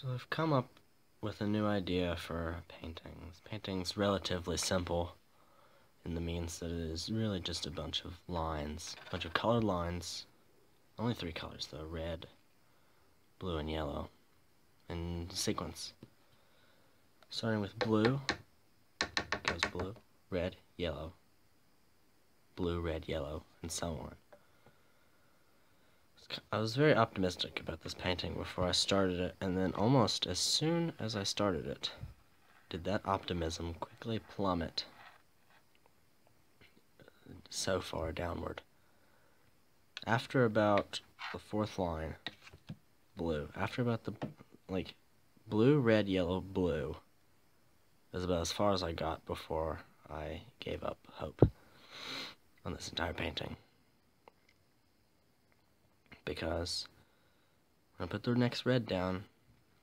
So I've come up with a new idea for painting. This painting's relatively simple in the means that it is really just a bunch of lines, a bunch of colored lines, only three colors though, red, blue, and yellow, in sequence. Starting with blue, goes blue, red, yellow, blue, red, yellow, and so on. I was very optimistic about this painting before I started it, and then almost as soon as I started it, did that optimism quickly plummet so far downward. After about the fourth line, blue, after about the, blue, red, yellow, blue, is about as far as I got before I gave up hope on this entire painting. Because when I put the next red down,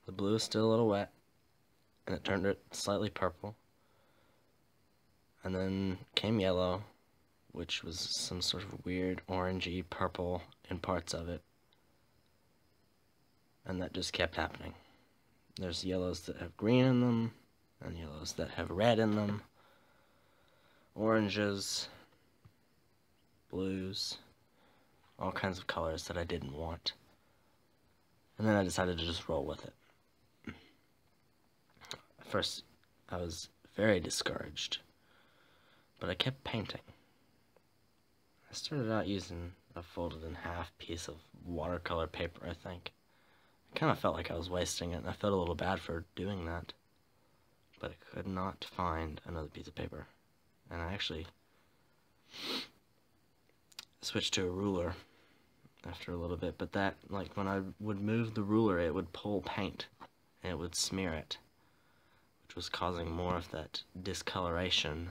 the blue is still a little wet, and it turned it slightly purple. And then came yellow, which was some sort of weird orangey purple in parts of it. And that just kept happening. There's yellows that have green in them, and yellows that have red in them, oranges, blues, all kinds of colors that I didn't want. And then I decided to just roll with it. At first, I was very discouraged, but I kept painting. I started out using a folded in half piece of watercolor paper, I think. I kind of felt like I was wasting it, and I felt a little bad for doing that. But I could not find another piece of paper. And I actually switched to a ruler after a little bit, but that, when I would move the ruler, it would pull paint, and it would smear it, which was causing more of that discoloration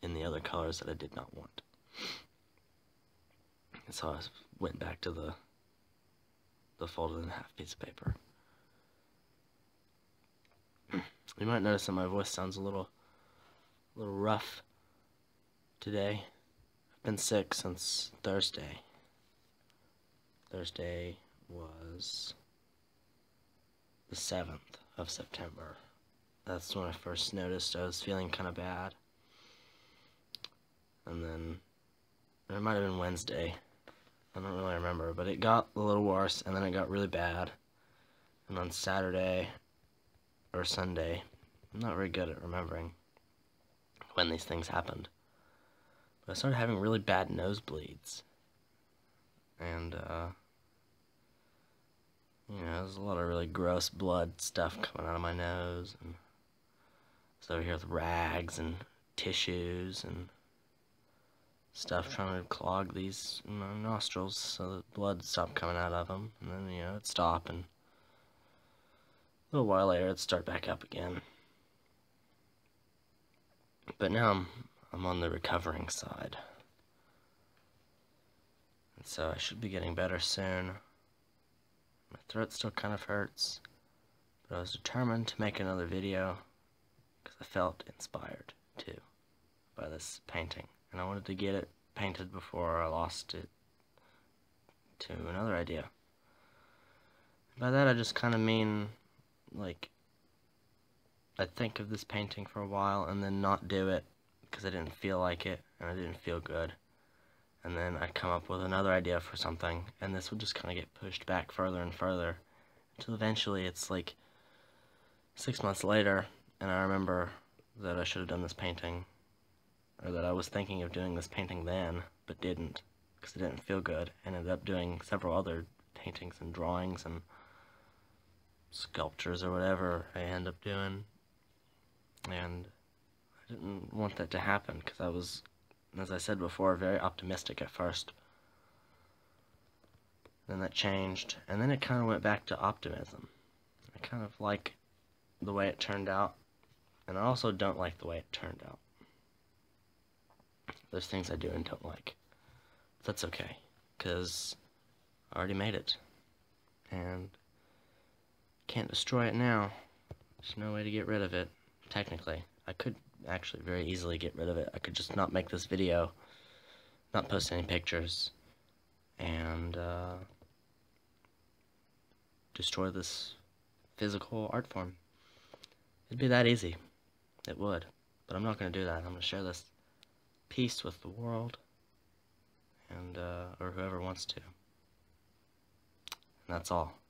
in the other colors that I did not want. And so I went back to the folded in half piece of paper. You might notice that my voice sounds a little rough today. I've been sick since Thursday. Thursday was the 7th of September. That's when I first noticed I was feeling kind of bad. And then, it might have been Wednesday. I don't really remember, but it got a little worse, and then it got really bad. And on Saturday, or Sunday, I'm not very good at remembering when these things happened, but I started having really bad nosebleeds. And, there's a lot of really gross blood stuff coming out of my nose, and I was over here with rags and tissues and stuff trying to clog these nostrils so that blood stopped coming out of them, and then, it'd stop, and a little while later it'd start back up again. But now I'm on the recovering side, and so I should be getting better soon. My throat still kind of hurts, but I was determined to make another video because I felt inspired too by this painting, and I wanted to get it painted before I lost it to another idea. By that I just kind of mean, I'd think of this painting for a while and then not do it because I didn't feel like it and I didn't feel good. And then I'd come up with another idea for something, and this would just kind of get pushed back further and further until eventually it's 6 months later, and I remember that I should have done this painting, or that I was thinking of doing this painting then, but didn't, because it didn't feel good, and ended up doing several other paintings and drawings and sculptures or whatever I end up doing, and I didn't want that to happen, because I was, as I said before, very optimistic at first. Then that changed, and then it kind of went back to optimism. I kind of like the way it turned out, and I also don't like the way it turned out. There's things I do and don't like. But that's okay, because I already made it, and can't destroy it now. There's no way to get rid of it, technically. I could actually very easily get rid of it. I could just not make this video, not post any pictures, and destroy this physical art form. It'd be that easy. It would. But I'm not going to do that. I'm going to share this piece with the world, and or whoever wants to. And that's all.